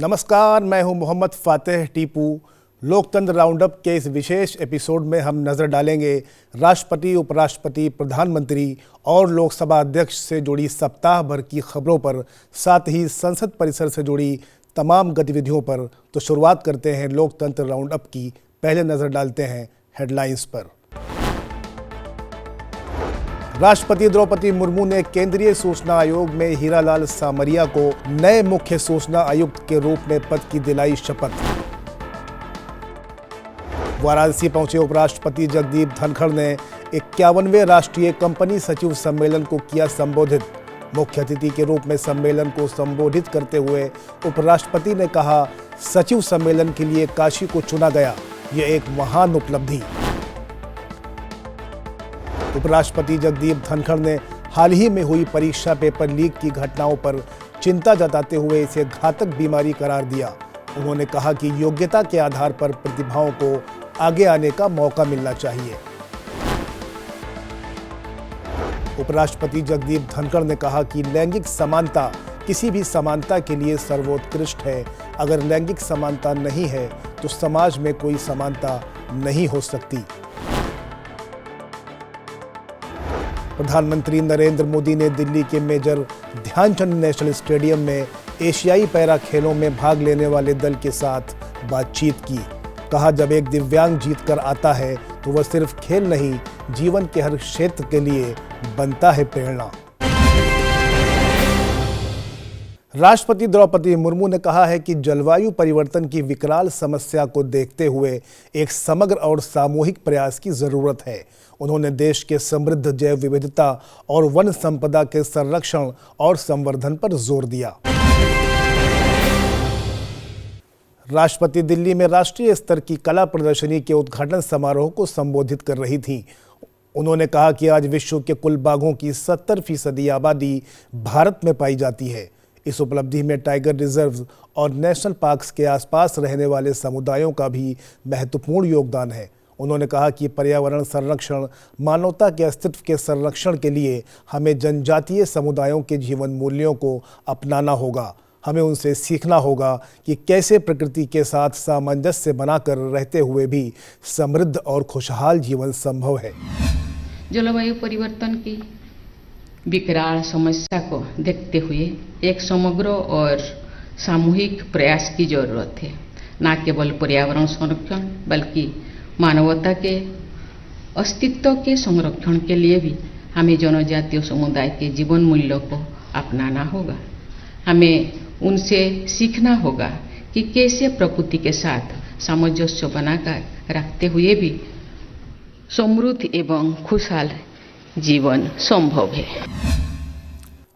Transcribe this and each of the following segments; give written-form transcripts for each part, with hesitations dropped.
नमस्कार, मैं हूं मोहम्मद फातेह टीपू। लोकतंत्र राउंडअप के इस विशेष एपिसोड में हम नज़र डालेंगे राष्ट्रपति, उपराष्ट्रपति, प्रधानमंत्री और लोकसभा अध्यक्ष से जुड़ी सप्ताह भर की खबरों पर, साथ ही संसद परिसर से जुड़ी तमाम गतिविधियों पर। तो शुरुआत करते हैं लोकतंत्र राउंडअप की। पहले नज़र डालते हैं हेडलाइंस पर। राष्ट्रपति द्रौपदी मुर्मू ने केंद्रीय सूचना आयोग में हीरालाल सामरिया को नए मुख्य सूचना आयुक्त के रूप में पद की दिलाई शपथ। वाराणसी पहुंचे उपराष्ट्रपति जगदीप धनखड़ ने 51वें राष्ट्रीय कंपनी सचिव सम्मेलन को किया संबोधित। मुख्य अतिथि के रूप में सम्मेलन को संबोधित करते हुए उपराष्ट्रपति ने कहा, सचिव सम्मेलन के लिए काशी को चुना गया, यह एक महान उपलब्धि। उपराष्ट्रपति जगदीप धनखड़ ने हाल ही में हुई परीक्षा पेपर लीक की घटनाओं पर चिंता जताते हुए इसे घातक बीमारी करार दिया। उन्होंने कहा कि योग्यता के आधार पर प्रतिभाओं को आगे आने का मौका मिलना चाहिए। उपराष्ट्रपति जगदीप धनखड़ ने कहा कि लैंगिक समानता किसी भी समानता के लिए सर्वोत्कृष्ट है। अगर लैंगिक समानता नहीं है तो समाज में कोई समानता नहीं हो सकती। प्रधानमंत्री नरेंद्र मोदी ने दिल्ली के मेजर ध्यानचंद नेशनल स्टेडियम में एशियाई पैरा खेलों में भाग लेने वाले दल के साथ बातचीत की। कहा, जब एक दिव्यांग जीत कर आता है तो वह सिर्फ खेल नहीं, जीवन के हर क्षेत्र के लिए बनता है प्रेरणा। राष्ट्रपति द्रौपदी मुर्मू ने कहा है कि जलवायु परिवर्तन की विकराल समस्या को देखते हुए एक समग्र और सामूहिक प्रयास की जरूरत है। उन्होंने देश के समृद्ध जैव विविधता और वन संपदा के संरक्षण और संवर्धन पर जोर दिया। राष्ट्रपति दिल्ली में राष्ट्रीय स्तर की कला प्रदर्शनी के उद्घाटन समारोह को संबोधित कर रही थीं। उन्होंने कहा कि आज विश्व के कुल बाघों की 70% आबादी भारत में पाई जाती है। इस उपलब्धि में टाइगर रिजर्व और नेशनल पार्क्स के आसपास रहने वाले समुदायों का भी महत्वपूर्ण योगदान है। उन्होंने कहा कि पर्यावरण संरक्षण, मानवता के अस्तित्व के संरक्षण के लिए हमें जनजातीय समुदायों के जीवन मूल्यों को अपनाना होगा। हमें उनसे सीखना होगा कि कैसे प्रकृति के साथ सामंजस्य बनाकर रहते हुए भी समृद्ध और खुशहाल जीवन संभव है। जलवायु परिवर्तन की विकराल समस्या को देखते हुए एक समग्र और सामूहिक प्रयास की जरूरत है। न केवल पर्यावरण संरक्षण बल्कि मानवता के अस्तित्व के संरक्षण के लिए भी हमें जनजातीय समुदाय के जीवन मूल्यों को अपनाना होगा। हमें उनसे सीखना होगा कि कैसे प्रकृति के साथ सामंजस्य बनाकर रखते हुए भी समृद्ध एवं खुशहाल जीवन संभव है।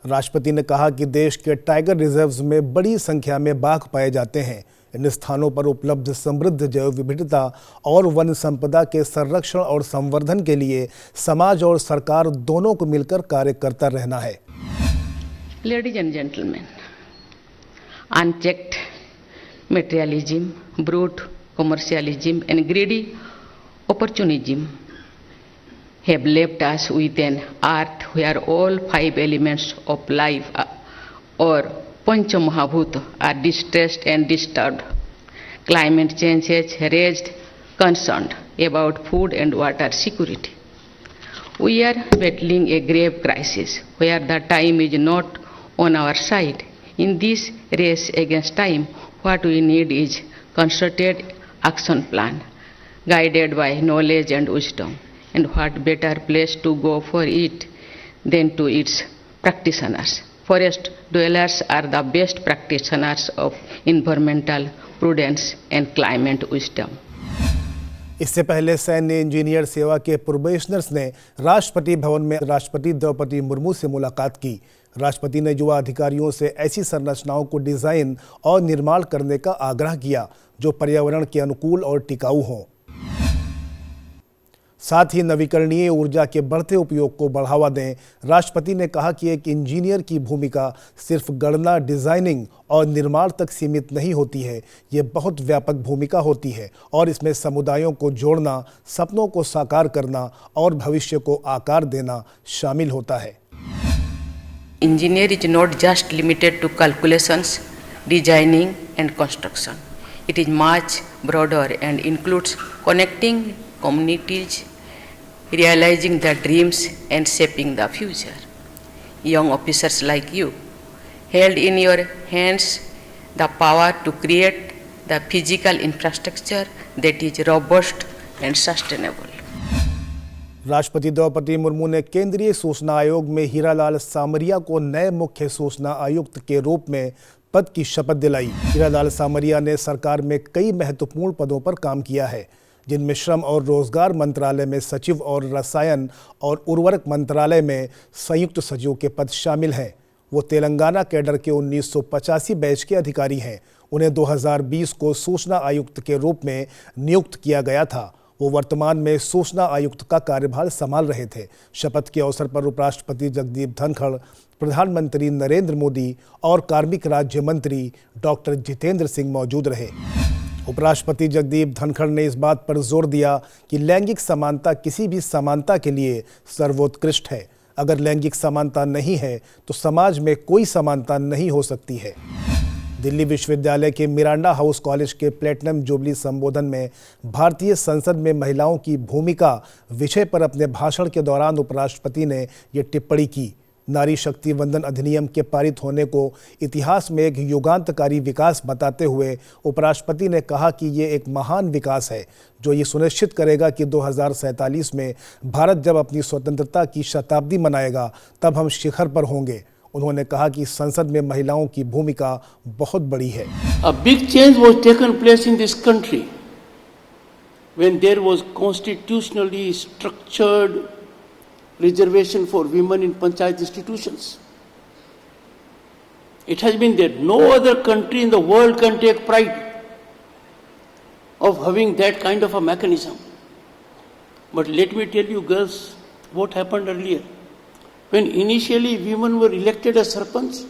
राष्ट्रपति ने कहा कि देश के टाइगर रिजर्व्स में बड़ी संख्या में बाघ पाए जाते हैं। इन स्थानों पर उपलब्ध समृद्ध जैव विविधता और वन संपदा के संरक्षण और संवर्धन के लिए समाज और सरकार दोनों को मिलकर कार्य करता रहना है। Ladies and gentlemen, unchecked materialism, brute commercialism and greedy opportunism have left us with an earth where all 5 elements of life or Pancha Mahabhut are distressed and disturbed. Climate change has raised concern about food and water security. We are battling a grave crisis where the time is not on our side. In this race against time, what we need is concerted action plan, guided by knowledge and wisdom. And what better place to go for it than to its practitioners. Forest dwellers are the best practitioners of environmental prudence and climate wisdom. इससे पहले सैन्य engineer सेवा के probationers ने राष्ट्रपति भवन में राष्ट्रपति द्रौपदी मुर्मू से मुलाकात की। राष्ट्रपति ने युवा अधिकारियों से ऐसी संरचनाओं को डिजाइन और निर्माण करने का आग्रह किया जो पर्यावरण के अनुकूल और टिकाऊ हों। साथ ही नवीकरणीय ऊर्जा के बढ़ते उपयोग को बढ़ावा दें। राष्ट्रपति ने कहा कि एक इंजीनियर की भूमिका सिर्फ गणना, डिजाइनिंग और निर्माण तक सीमित नहीं होती है, ये बहुत व्यापक भूमिका होती है और इसमें समुदायों को जोड़ना, सपनों को साकार करना और भविष्य को आकार देना शामिल होता है। Engineer is not just limited to calculations, designing, and construction. It is much broader and includes connecting communities, realizing their dreams, and shaping the future. Young officers like you held in your hands the power to create the physical infrastructure that is robust and sustainable. राष्ट्रपति द्रौपदी मुर्मू ने केंद्रीय सूचना आयोग में हीरालाल सामरिया को नए मुख्य सूचना आयुक्त के रूप में पद की शपथ दिलाई। हीरालाल सामरिया ने सरकार में कई महत्वपूर्ण पदों पर काम किया है, जिनमें श्रम और रोजगार मंत्रालय में सचिव और रसायन और उर्वरक मंत्रालय में संयुक्त सचिव के पद शामिल हैं। वो तेलंगाना कैडर के 1985 बैच के अधिकारी हैं। उन्हें 2020 को सूचना आयुक्त के रूप में नियुक्त किया गया था। वो वर्तमान में सूचना आयुक्त का कार्यभार संभाल रहे थे। शपथ के अवसर पर उपराष्ट्रपति जगदीप धनखड़, प्रधानमंत्री नरेंद्र मोदी और कार्मिक राज्य मंत्री डॉक्टर जितेंद्र सिंह मौजूद रहे। उपराष्ट्रपति जगदीप धनखड़ ने इस बात पर जोर दिया कि लैंगिक समानता किसी भी समानता के लिए सर्वोत्कृष्ट है। अगर लैंगिक समानता नहीं है तो समाज में कोई समानता नहीं हो सकती है। दिल्ली विश्वविद्यालय के मिरांडा हाउस कॉलेज के प्लेटिनम जुबली संबोधन में भारतीय संसद में महिलाओं की भूमिका विषय पर अपने भाषण के दौरान उपराष्ट्रपति ने ये टिप्पणी की। नारी शक्ति वंदन अधिनियम के पारित होने को इतिहास में एक युगांतकारी विकास बताते हुए उपराष्ट्रपति ने कहा कि ये एक महान विकास है जो ये सुनिश्चित करेगा कि 2047 में भारत जब अपनी स्वतंत्रता की शताब्दी मनाएगा तब हम शिखर पर होंगे। उन्होंने कहा कि संसद में महिलाओं की भूमिका बहुत बड़ी है। A big change was taken place in this country when there was constitutionally structured reservation for women in panchayat institutions. It has been there. No other country in the world can take pride of having that kind of a mechanism. But let me tell you girls what happened earlier. When initially women were elected as sarpanch,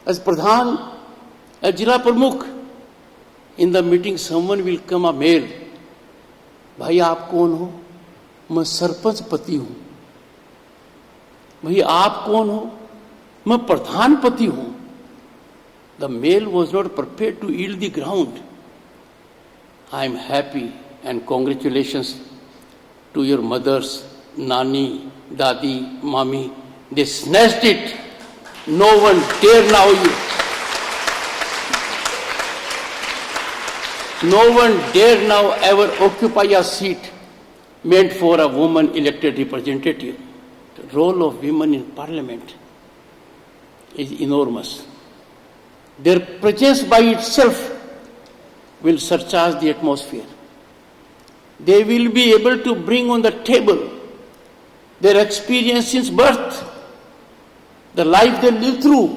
as pradhan, as jila pramukh, in the meeting someone will come a male. भाई आप कौन हो? मैं सरपंच पति हूं। भाई आप कौन हो? मैं प्रधान पति हूं। The male was not prepared to yield the ground. I am happy and congratulations to your mothers, Nani, Dadi, Mami. They snatched it. No one dare now you. No one dare now ever occupy a seat meant for a woman elected representative. The role of women in parliament is enormous. Their presence by itself will surcharge the atmosphere. They will be able to bring on the table their experience since birth, the life they live through,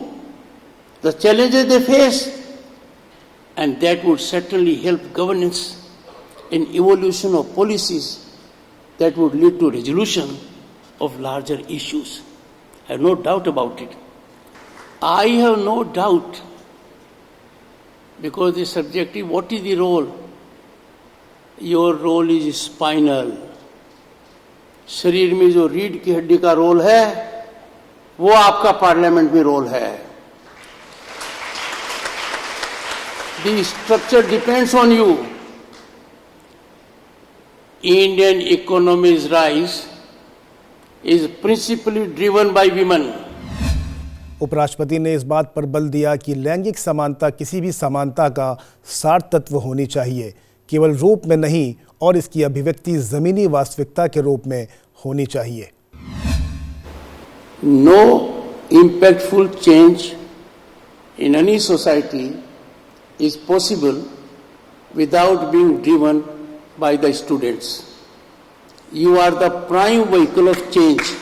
the challenges they face, and that would certainly help governance in evolution of policies that would lead to resolution of larger issues. I have no doubt about it. I have no doubt, because the subjective, what is the role? Your role is spinal. शरीर में जो रीढ़ की हड्डी का role है वो आपका पार्लियामेंट में रोल है। The structure depends on you. Indian economy's rise is principally driven by women. उपराष्ट्रपति ने इस बात पर बल दिया कि लैंगिक समानता किसी भी समानता का सार तत्व होनी चाहिए, केवल रूप में नहीं और इसकी अभिव्यक्ति जमीनी वास्तविकता के रूप में होनी चाहिए। No impactful change in any society is possible without being driven by the students. You are the prime vehicle of change.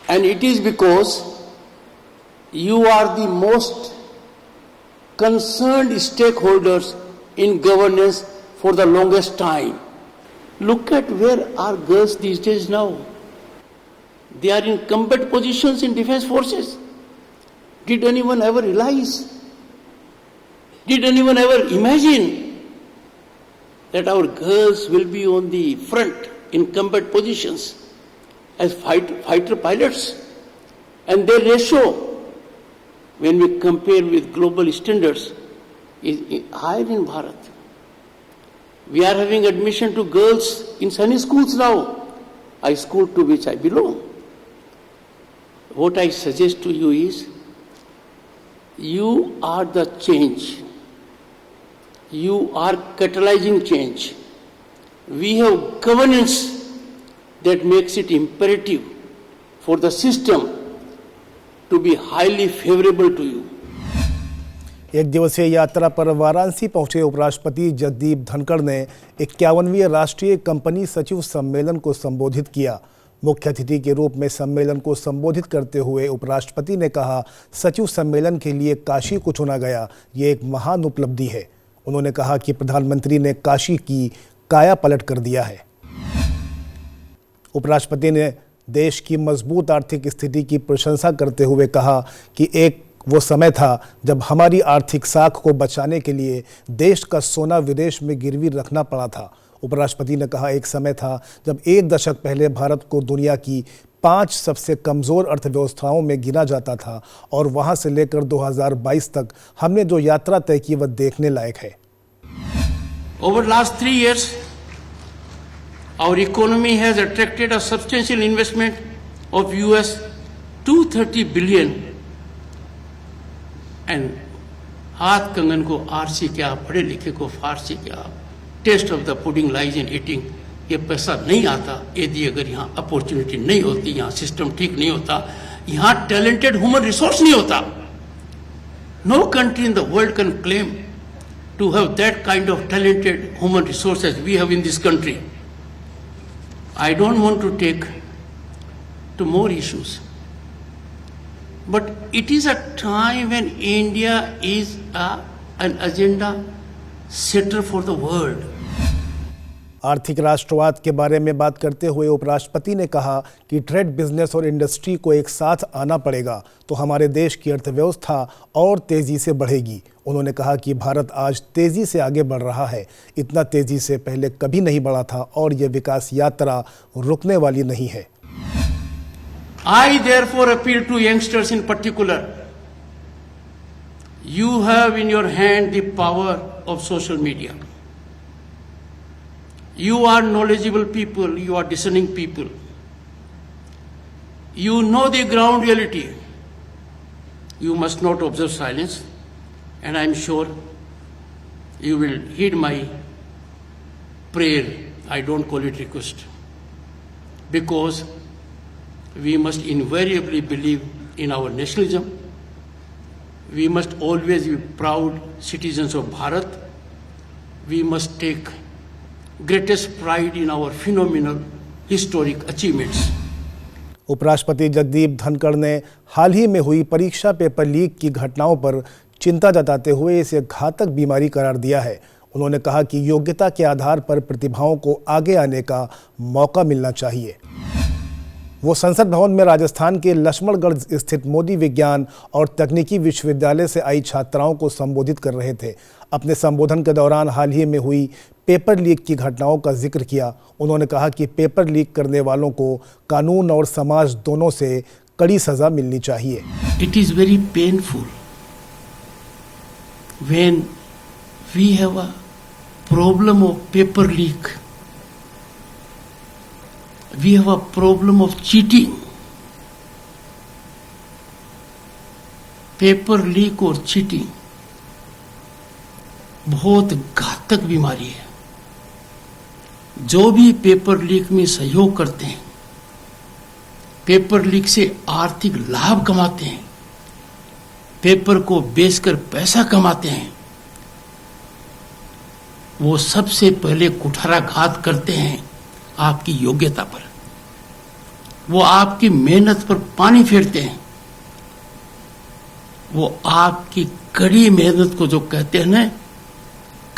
And it is because you are the most concerned stakeholders in governance for the longest time. Look at where are girls these days now. They are in combat positions in defense forces. Did anyone ever realize? Did anyone ever imagine that our girls will be on the front in combat positions as fighter pilots? And their ratio when we compare with global standards, is higher in Bharat. We are having admission to girls in Sunni schools now, a school to which I belong. What I suggest to you is, you are the change. You are catalyzing change. We have governance that makes it imperative for the system to be highly favorable to you. एक दिवसीय यात्रा पर वाराणसी पहुंचे उपराष्ट्रपति जगदीप धनखड़ ने 51वें राष्ट्रीय company सचिव सम्मेलन को संबोधित किया। मुख्य अतिथि के रूप में सम्मेलन को संबोधित करते हुए उपराष्ट्रपति ने कहा, सचिव सम्मेलन के लिए काशी को चुना गया, ये एक महान उपलब्धि है। उन्होंने कहा कि प्रधानमंत्री ने काशी की काया पलट कर दिया है। उपराष्ट्रपति ने देश की मजबूत आर्थिक स्थिति की प्रशंसा करते हुए कहा कि एक वो समय था जब हमारी आर्थिक साख को बचाने के लिए देश का सोना विदेश में गिरवी रखना पड़ा था। उपराष्ट्रपति ने कहा, एक समय था जब एक दशक पहले भारत को दुनिया की 5 सबसे कमज़ोर अर्थव्यवस्थाओं में गिना जाता था और वहां से लेकर 2022 तक हमने जो यात्रा तय की वह देखने लायक है। Over the last 3 years, our economy has attracted a substantial investment of US $230 billion. And हाथ कंगन को आरसी क्या, पढ़े लिखे को फारसी क्या, taste of the pudding lies in eating. ये पैसा नहीं आता यदि अगर यहाँ अपॉर्चुनिटी नहीं होती, यहाँ सिस्टम ठीक नहीं होता, यहाँ टैलेंटेड ह्यूमन रिसोर्स नहीं होता। No country in the world can claim to have that kind of talented human resources we have in this country. I don't want to take to more issues. But it is a time when India is an agenda setter for the world. आर्थिक राष्ट्रवाद के बारे में बात करते हुए उपराष्ट्रपति ने कहा कि ट्रेड, बिजनेस और इंडस्ट्री को एक साथ आना पड़ेगा तो हमारे देश की अर्थव्यवस्था और तेजी से बढ़ेगी। उन्होंने कहा कि भारत आज तेजी से आगे बढ़ रहा है, इतना तेजी से पहले कभी नहीं बढ़ा था और यह विकास यात्रा रुकने वाली नहीं है। I therefore appeal to youngsters in particular. You have in your hand the power of social media. You are knowledgeable people, you are discerning people. You know the ground reality. You must not observe silence, and I am sure you will heed my prayer. I don't call it request, because we must invariably believe in our nationalism. We must always be proud citizens of Bharat. We must take greatest pride in our phenomenal historic achievements. उपराष्ट्रपति जगदीप धनखड़ ने हाल ही में हुई परीक्षा paper leak की घटनाओं पर चिंता जताते हुए इसे घातक बीमारी करार दिया है। उन्होंने कहा कि योग्यता के आधार पर प्रतिभाओं को आगे आने का मौका मिलना चाहिए। वो संसद भवन में राजस्थान के लक्ष्मणगढ़ स्थित मोदी विज्ञान और तकनीकी विश्वविद्यालय से आई छात्राओं को संबोधित कर रहे थे। अपने संबोधन के दौरान हाल ही में हुई पेपर लीक की घटनाओं का जिक्र किया। उन्होंने कहा कि पेपर लीक करने वालों को कानून और समाज दोनों से कड़ी सजा मिलनी चाहिए। It is very painful when we have a problem of paper leak. We have a problem of cheating. Paper leak और चीटिंग बहुत घातक बीमारी है। जो भी पेपर लीक में सहयोग करते हैं, पेपर लीक से आर्थिक लाभ कमाते हैं, पेपर को बेचकर पैसा कमाते हैं, वो सबसे पहले कुठाराघात करते हैं आपकी योग्यता पर। वो आपकी मेहनत पर पानी फेरते हैं। वो आपकी कड़ी मेहनत को जो कहते हैं ना,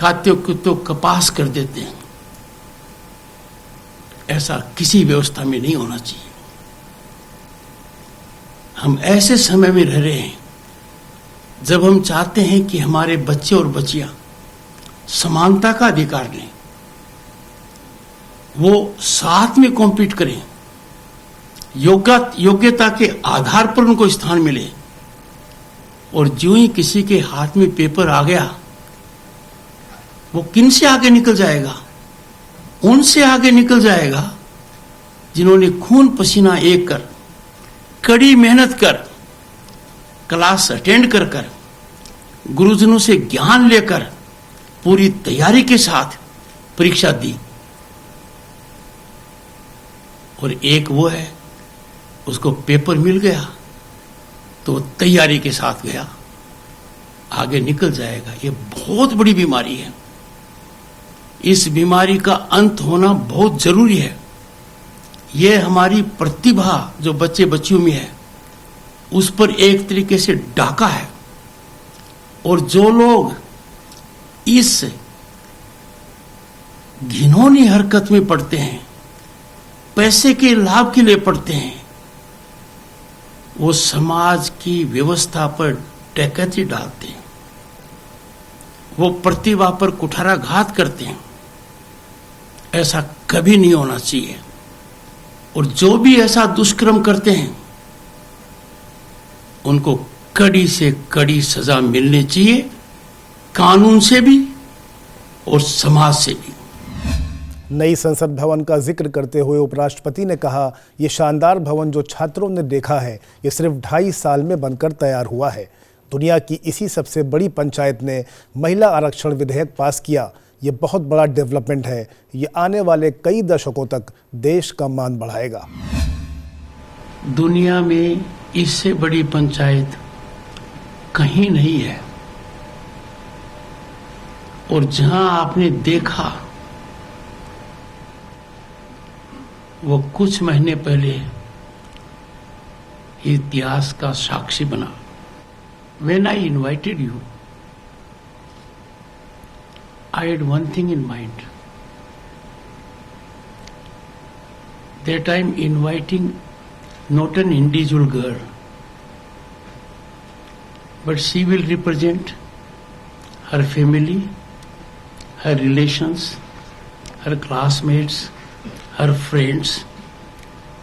खाते को तो कपास कर देते हैं। ऐसा किसी व्यवस्था में नहीं होना चाहिए। हम ऐसे समय में रह रहे हैं जब हम चाहते हैं कि हमारे बच्चे और बच्चियां समानता का अधिकार लें, वो साथ में कॉम्पीट करें, योग्यता के आधार पर उनको स्थान मिले। और जो ही किसी के हाथ में पेपर आ गया, वो किन से आगे निकल जाएगा? उनसे आगे निकल जाएगा जिन्होंने खून पसीना एक कर, कड़ी मेहनत कर, क्लास अटेंड कर कर, गुरुजनों से ज्ञान लेकर पूरी तैयारी के साथ परीक्षा दी। और एक वो है, उसको पेपर मिल गया तो तैयारी के साथ गया, आगे निकल जाएगा। ये बहुत बड़ी बीमारी है। इस बीमारी का अंत होना बहुत जरूरी है। ये हमारी प्रतिभा जो बच्चे बच्चियों में है, उस पर एक तरीके से डाका है। और जो लोग इस घिनौनी हरकत में पड़ते हैं, पैसे के लाभ के लिए पड़ते हैं, वो समाज की व्यवस्था पर डकैती डालते हैं, वो प्रतिभा पर कुठाराघात करते हैं। ऐसा कभी नहीं होना चाहिए। और जो भी ऐसा दुष्कर्म करते हैं, उनको कड़ी से कड़ी सजा मिलनी चाहिए, कानून से भी और समाज से भी। नई संसद भवन का जिक्र करते हुए उपराष्ट्रपति ने कहा, ये शानदार भवन जो छात्रों ने देखा है, ये सिर्फ 2.5 साल में बनकर तैयार हुआ है। दुनिया की इसी सबसे बड़ी पंचायत ने महिला आरक्षण विधेयक पास किया। ये बहुत बड़ा डेवलपमेंट है। ये आने वाले कई दशकों तक देश का मान बढ़ाएगा। दुनिया में इससे बड़ी पंचायत कहीं नहीं है। और जहां आपने देखा, वो कुछ महीने पहले इतिहास का साक्षी बना। When I invited you, I had one thing in mind, that I am inviting not an individual girl, but she will represent her family, her relations, her classmates, her friends,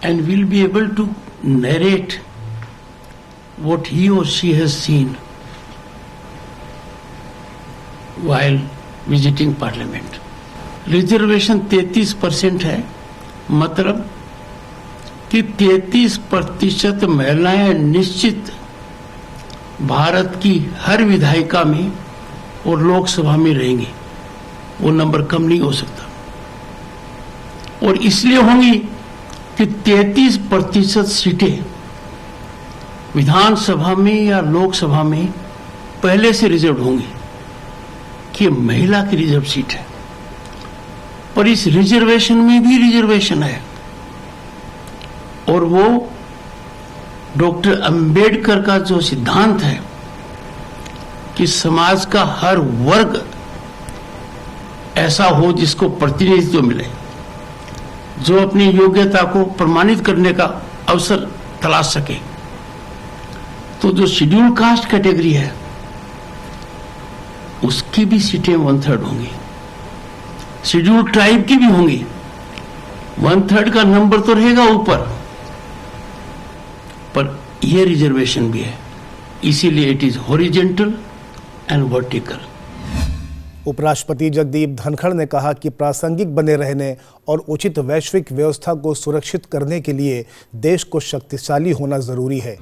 and will be able to narrate what he or she has seen while visiting parliament. Reservation 33% है, मतलब कि 33% महिलाएं निश्चित भारत की हर विधायिका में और लोकसभा में रहेंगी। वो नंबर कम नहीं हो सकता। और इसलिए होंगी कि 33% सीटें विधानसभा में या लोकसभा में पहले से रिजर्व होंगी कि महिला की रिजर्व सीट है। पर इस रिजर्वेशन में भी रिजर्वेशन है, और वो डॉक्टर अंबेडकर का जो सिद्धांत है कि समाज का हर वर्ग ऐसा हो जिसको प्रतिनिधित्व मिले, जो अपनी योग्यता को प्रमाणित करने का अवसर तलाश सके। तो जो शेड्यूल कास्ट कैटेगरी है, उसकी भी सीटें 1/3 होंगी। शेड्यूल ट्राइब की भी होंगी। 1/3 का नंबर तो रहेगा ऊपर, पर यह रिजर्वेशन भी है। इसीलिए it is horizontal and vertical. उपराष्ट्रपति जगदीप धनखड़ ने कहा कि प्रासंगिक बने रहने और उचित वैश्विक व्यवस्था को सुरक्षित करने के लिए देश को शक्तिशाली होना जरूरी है।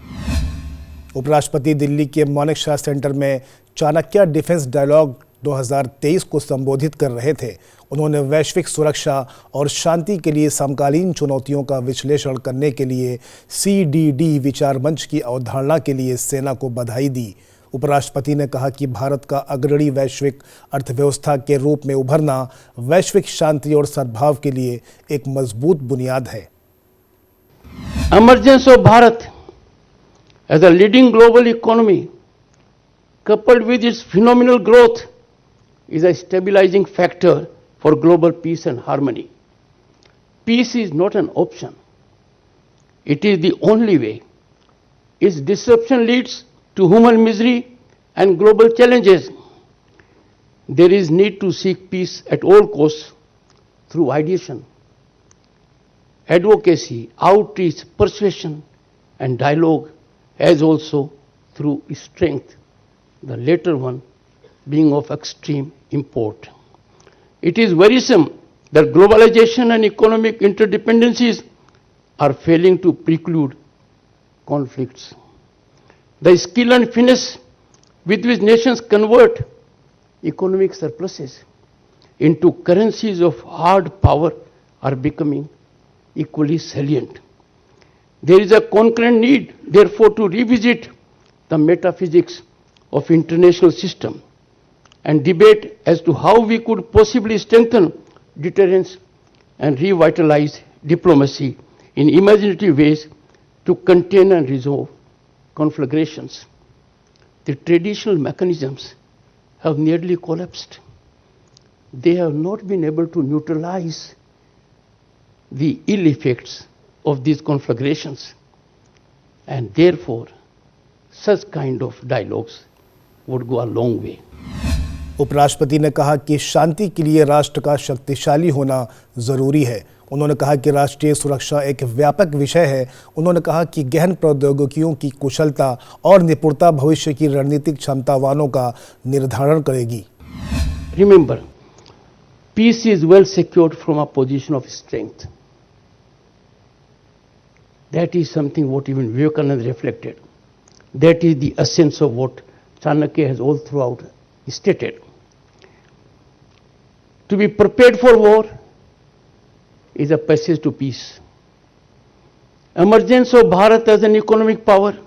उपराष्ट्रपति दिल्ली के मानेक शॉ सेंटर में चाणक्य डिफेंस डायलॉग 2023 को संबोधित कर रहे थे। उन्होंने वैश्विक सुरक्षा और शांति के लिए समकालीन चुनौतियों का विश्लेषण करने के लिए CDD विचार मंच की अवधारणा के लिए सेना को बधाई दी। उपराष्ट्रपति ने कहा कि भारत का अग्रणी वैश्विक अर्थव्यवस्था के रूप में उभरना वैश्विक शांति और सद्भाव के लिए एक मजबूत बुनियाद है। Emergence of Bharat as a leading global economy, coupled with its phenomenal growth, is a stabilizing factor for global peace and harmony. Peace is not an option. It is the only way. Its disruption leads to human misery and global challenges. There is need to seek peace at all costs through ideation, advocacy, outreach, persuasion, and dialogue, as also through strength, the latter one being of extreme import. It is worrisome that globalization and economic interdependencies are failing to preclude conflicts. The skill and finesse with which nations convert economic surpluses into currencies of hard power are becoming equally salient. There is a concurrent need, therefore, to revisit the metaphysics of international system and debate as to how we could possibly strengthen deterrence and revitalize diplomacy in imaginative ways to contain and resolve conflagrations. The traditional mechanisms have nearly collapsed. They have not been able to neutralize the ill effects of these conflagrations, and therefore such kind of dialogues would go a long way. उपराष्ट्रपति ने कहा कि शांति के लिए राष्ट्र का शक्तिशाली होना जरूरी है। उन्होंने कहा कि राष्ट्रीय सुरक्षा एक व्यापक विषय है। उन्होंने कहा कि गहन प्रौद्योगिकियों की कुशलता और निपुणता भविष्य की रणनीतिक क्षमतावानों का निर्धारण करेगी। Remember, peace is well secured from a position of strength. That is something what even Vivekananda reflected. That is the essence of what Chanakya has all throughout stated. To be prepared for war is a passage to peace. Emergence of Bharat as an economic power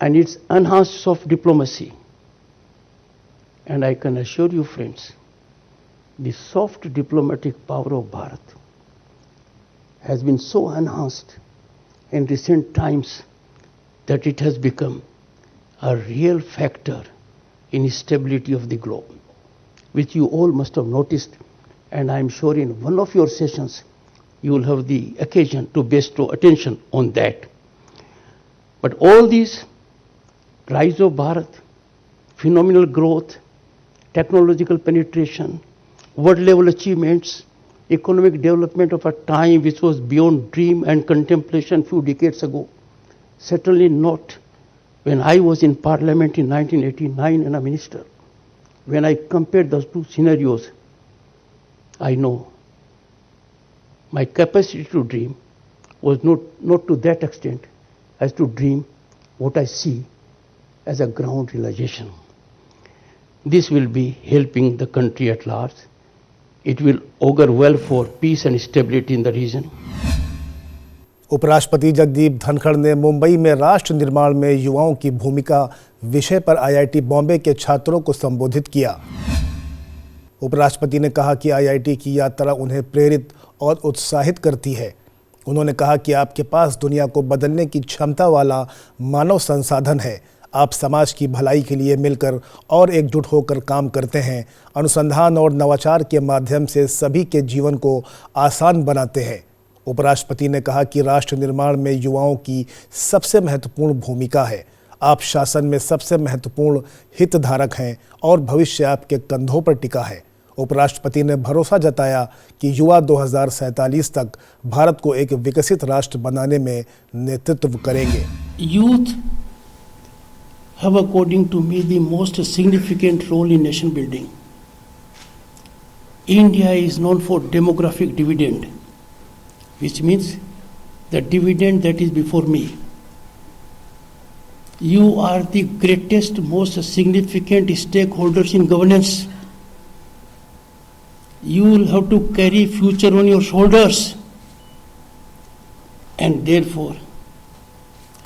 and its enhanced soft diplomacy. And I can assure you, friends, the soft diplomatic power of Bharat has been so enhanced in recent times that it has become a real factor in stability of the globe, which you all must have noticed, and I am sure in one of your sessions you will have the occasion to bestow attention on that. But all these rise of Bharat, phenomenal growth, technological penetration, world level achievements, economic development of a time which was beyond dream and contemplation few decades ago, certainly not when I was in Parliament in 1989 and a minister. When I compared those two scenarios, I know my capacity to dream was not to that extent as to dream what I see as a ground realization. This will be helping the country at large. It will augur well for peace and stability in the region. उपराष्ट्रपति जगदीप धनखड़ ने मुंबई में राष्ट्र निर्माण में युवाओं की भूमिका विषय पर आईआईटी बॉम्बे के छात्रों को संबोधित किया। उपराष्ट्रपति ने कहा कि आईआईटी की यात्रा उन्हें प्रेरित और उत्साहित करती है। उन्होंने कहा कि आपके पास दुनिया को बदलने की क्षमता वाला मानव संसाधन है। आप समाज की भलाई के लिए मिलकर और एकजुट होकर काम करते हैं। अनुसंधान और नवाचार के माध्यम से सभी के जीवन को आसान बनाते हैं। उपराष्ट्रपति ने कहा कि राष्ट्र निर्माण में युवाओं की सबसे महत्वपूर्ण भूमिका है। आप शासन में सबसे महत्वपूर्ण हितधारक हैं और भविष्य आपके कंधों पर टिका है। उपराष्ट्रपति ने भरोसा जताया कि युवा 2047 तक भारत को एक विकसित राष्ट्र बनाने में नेतृत्व करेंगे। Youth have, according to me, the most significant role in nation building. India is known for demographic dividend, which means the dividend that is before me. You are the greatest, most significant stakeholders in governance. You will have to carry future on your shoulders, and therefore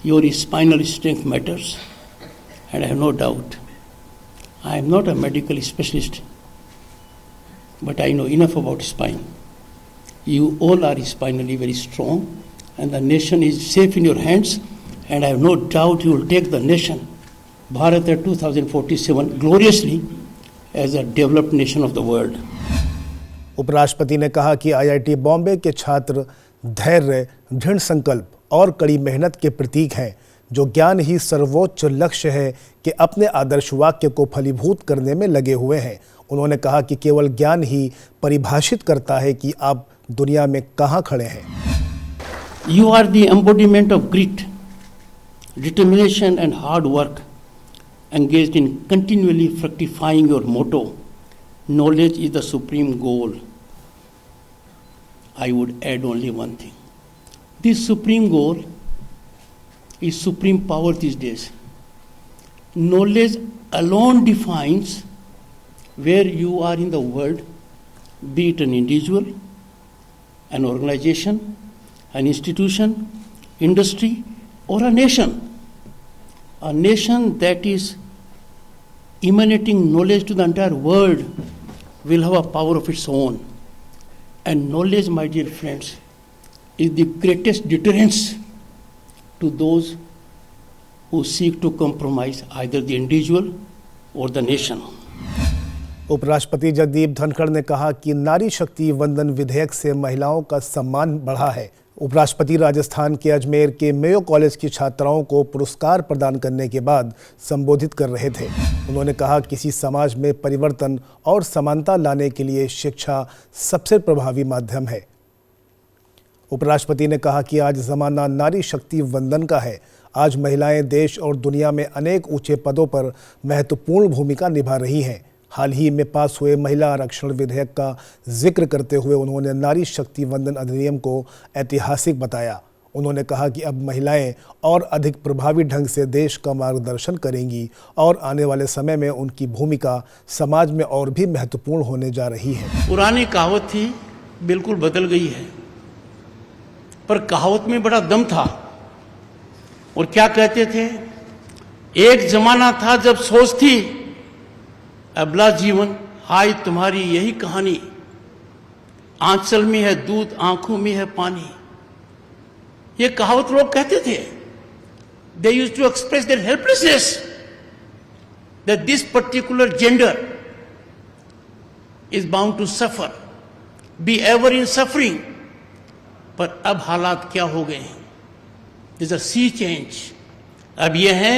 your spinal strength matters. And I have no doubt, I am not a medical specialist, but I know enough about spine. You all are spinally very strong, and the nation is safe in your hands, and I have no doubt you will take the nation, Bharat at 2047, gloriously as a developed nation of the world. उपराष्ट्रपति ने कहा कि IIT Bombay के छात्र धैर्य, दृढ़ संकल्प और कड़ी मेहनत के प्रतीक हैं। जो ज्ञान ही सर्वोच्च लक्ष्य है कि अपने आदर्श वाक्य को फलीभूत करने में लगे हुए हैं। उन्होंने कहा कि केवल ज्ञान ही परिभाषित करता है कि आप दुनिया में कहां खड़े हैं। You are the embodiment of grit, determination and hard work engaged in continually fructifying your motto, knowledge is the supreme goal. I would add only one thing. This supreme goal is supreme power these days. Knowledge alone defines where you are in the world, be it an individual, an organization, an institution, industry, or a nation. A nation that is emanating knowledge to the entire world will have a power of its own. And knowledge, my dear friends, is the greatest deterrence to those who seek to compromise either the individual or the nation. उपराष्ट्रपति जगदीप धनखड़ ने कहा कि नारी शक्ति वंदन विधेयक से महिलाओं का सम्मान बढ़ा है। उपराष्ट्रपति राजस्थान के अजमेर के मेयो कॉलेज की छात्राओं को पुरस्कार प्रदान करने के बाद संबोधित कर रहे थे। उन्होंने कहा किसी समाज में परिवर्तन और समानता लाने के लिए शिक्षा सबसे प्रभावी माध्यम है। उपराष्ट्रपति ने कहा कि आज जमाना नारी शक्ति वंदन का है। आज महिलाएं देश और दुनिया में अनेक ऊंचे पदों पर महत्वपूर्ण भूमिका निभा रही हैं। हाल ही में पास हुए महिला आरक्षण विधेयक का जिक्र करते हुए उन्होंने नारी शक्ति वंदन अधिनियम को ऐतिहासिक बताया। उन्होंने कहा कि अब महिलाएं और अधिक प्रभावी ढंग से देश का मार्गदर्शन करेंगी और आने वाले समय में उनकी भूमिका समाज में और भी महत्वपूर्ण होने जा रही है। पुरानी कहावत थी, बिल्कुल बदल गई है, पर कहावत में बड़ा दम था। और क्या कहते थे? एक जमाना था जब सोच थी अबला जीवन, हाय तुम्हारी यही कहानी, आंचल में है दूध आंखों में है पानी। ये कहावत लोग कहते थे। They used to express their helplessness that this particular gender is bound to suffer, be ever in suffering. पर अब हालात क्या हो गए हैं? This a sea change. अब ये है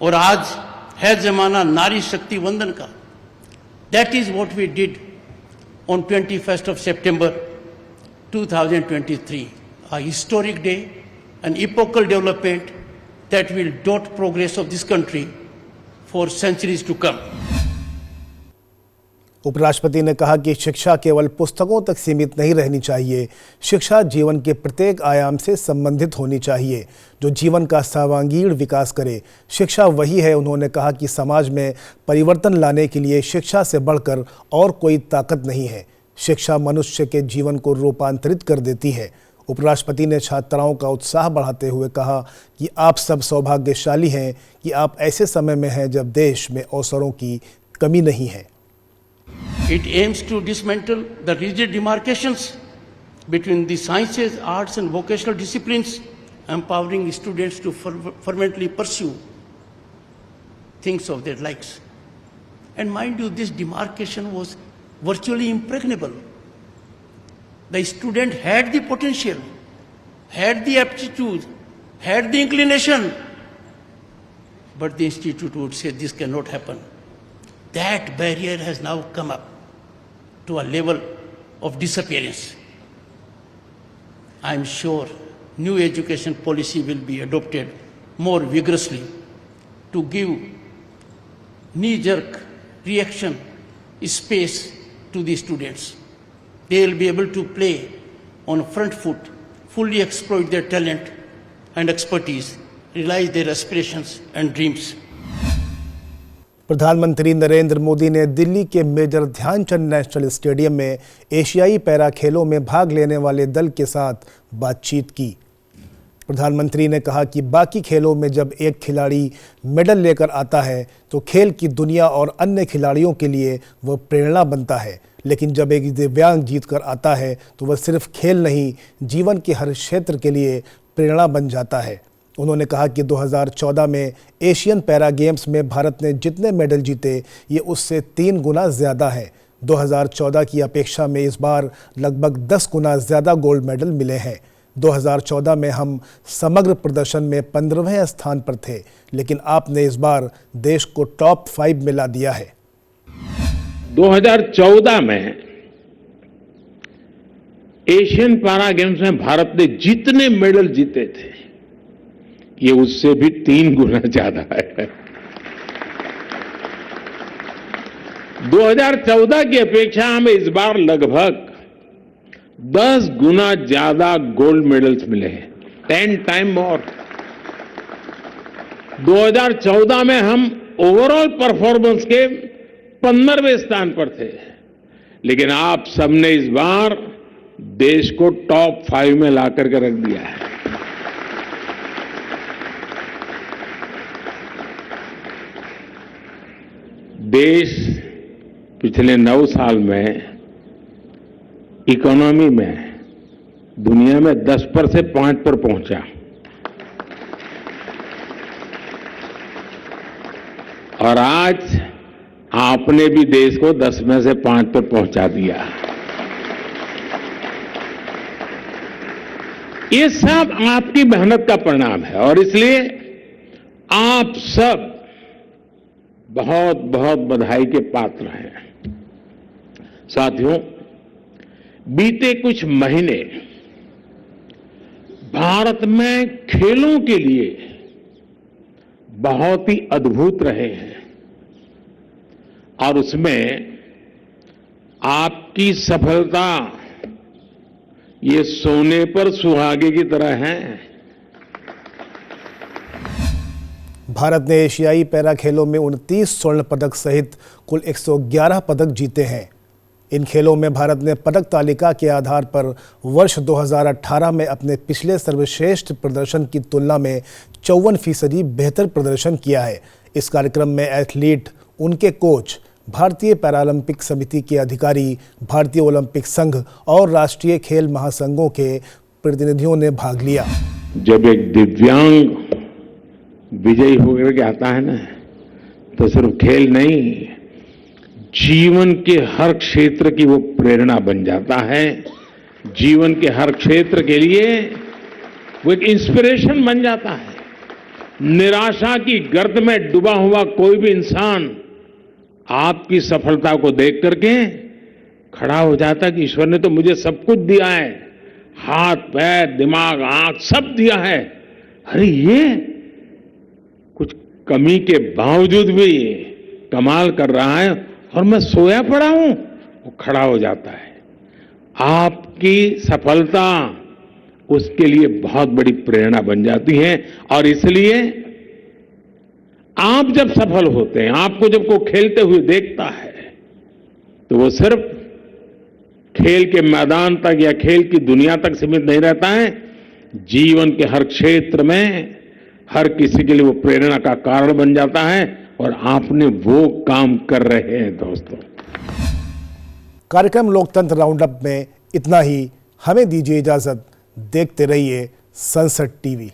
और आज है जमाना नारी शक्ति वंदन का। That is what we did on 21st of September 2023, a historic day, an epochal development that will dot progress of this country for centuries to come. उपराष्ट्रपति ने कहा कि शिक्षा केवल पुस्तकों तक सीमित नहीं रहनी चाहिए। शिक्षा जीवन के प्रत्येक आयाम से संबंधित होनी चाहिए जो जीवन का सर्वांगीण विकास करे। शिक्षा वही है, उन्होंने कहा कि समाज में परिवर्तन लाने के लिए शिक्षा से बढ़कर और कोई ताकत नहीं है। शिक्षा मनुष्य के जीवन को रूपांतरित कर देती है। उपराष्ट्रपति ने छात्राओं का उत्साह बढ़ाते हुए कहा कि आप सब सौभाग्यशाली हैं कि आप ऐसे समय में हैं जब देश में अवसरों की कमी नहीं है। It aims to dismantle the rigid demarcations between the sciences, arts and vocational disciplines, empowering students to fervently pursue things of their likes. And mind you, this demarcation was virtually impregnable. The student had the potential, had the aptitude, had the inclination, but the institute would say this cannot happen. That barrier has now come up to a level of disappearance. I am sure new education policy will be adopted more vigorously to give knee-jerk reaction space to the students. They will be able to play on front foot, fully exploit their talent and expertise, realize their aspirations and dreams. प्रधानमंत्री नरेंद्र मोदी ने दिल्ली के major Dhyanchand national stadium में एशियाई para खेलों में भाग लेने वाले दल के साथ बातचीत की। प्रधानमंत्री ने कहा कि बाकी खेलों में जब एक खिलाड़ी मेडल लेकर आता है तो खेल की दुनिया और अन्य खिलाड़ियों के लिए वह प्रेरणा बनता है, लेकिन जब एक दिव्यांग जीत कर आता है तो वह सिर्फ खेल नहीं, जीवन के हर क्षेत्र के लिए प्रेरणा बन जाता है। उन्होंने कहा कि 2014 में एशियन पैरा गेम्स में भारत ने जितने मेडल जीते ये उससे 3 गुना ज़्यादा है। 2014 की अपेक्षा में इस बार लगभग 10 गुना ज़्यादा गोल्ड मेडल मिले हैं। 2014 में हम समग्र प्रदर्शन में 15वें स्थान पर थे, लेकिन आपने इस बार देश को टॉप 5 में ला दिया है। 2014 में एशियन पैरा गेम्स में भारत ने जितने मेडल जीते थे ये उससे भी 3 गुना ज्यादा है। 2014 की अपेक्षा हमें इस बार लगभग 10 गुना ज्यादा गोल्ड मेडल्स मिले हैं, 10 टाइम मोर। 2014 में हम ओवरऑल परफॉर्मेंस के 15वें स्थान पर थे, लेकिन आप सबने इस बार देश को टॉप 5 में ला करके रख दिया है। देश पिछले 9 साल में इकोनॉमी में दुनिया में 10 पर से 5 पर पहुंचा, और आज आपने भी देश को 10 में से 5 पर पहुंचा दिया। ये सब आपकी मेहनत का परिणाम है, और इसलिए आप सब बहुत बहुत बधाई के पात्र हैं। साथियों, बीते कुछ महीने भारत में खेलों के लिए बहुत ही अद्भुत रहे हैं, और उसमें आपकी सफलता ये सोने पर सुहागे की तरह है। भारत ने एशियाई पैरा खेलों में 29 स्वर्ण पदक सहित कुल 111 पदक जीते हैं। इन खेलों में भारत ने पदक तालिका के आधार पर वर्ष 2018 में अपने पिछले सर्वश्रेष्ठ प्रदर्शन की तुलना में 54% बेहतर प्रदर्शन किया है। इस कार्यक्रम में एथलीट, उनके कोच, भारतीय पैरालंपिक समिति के अधिकारी, भारतीय ओलंपिक संघ और राष्ट्रीय खेल महासंघों के प्रतिनिधियों ने भाग लिया। जब एक दिव्यांग विजयी होकर के आता है ना, तो सिर्फ खेल नहीं, जीवन के हर क्षेत्र की वो प्रेरणा बन जाता है। जीवन के हर क्षेत्र के लिए वो एक इंस्पिरेशन बन जाता है। निराशा की गर्त में डूबा हुआ कोई भी इंसान आपकी सफलता को देख करके खड़ा हो जाता कि ईश्वर ने तो मुझे सब कुछ दिया है, हाथ, पैर, दिमाग, आंख सब दिया है, अरे ये कुछ कमी के बावजूद भी कमाल कर रहा है और मैं सोया पड़ा हूं, वो खड़ा हो जाता है। आपकी सफलता उसके लिए बहुत बड़ी प्रेरणा बन जाती है, और इसलिए आप जब सफल होते हैं, आपको जब कोई खेलते हुए देखता है, तो वो सिर्फ खेल के मैदान तक या खेल की दुनिया तक सीमित नहीं रहता है। जीवन के हर क्षेत्र में हर किसी के लिए वो प्रेरणा का कारण बन जाता है, और आपने वो काम कर रहे हैं दोस्तों। कार्यक्रम लोकतंत्र राउंडअप में इतना ही। हमें दीजिए इजाजत। देखते रहिए संसद टीवी।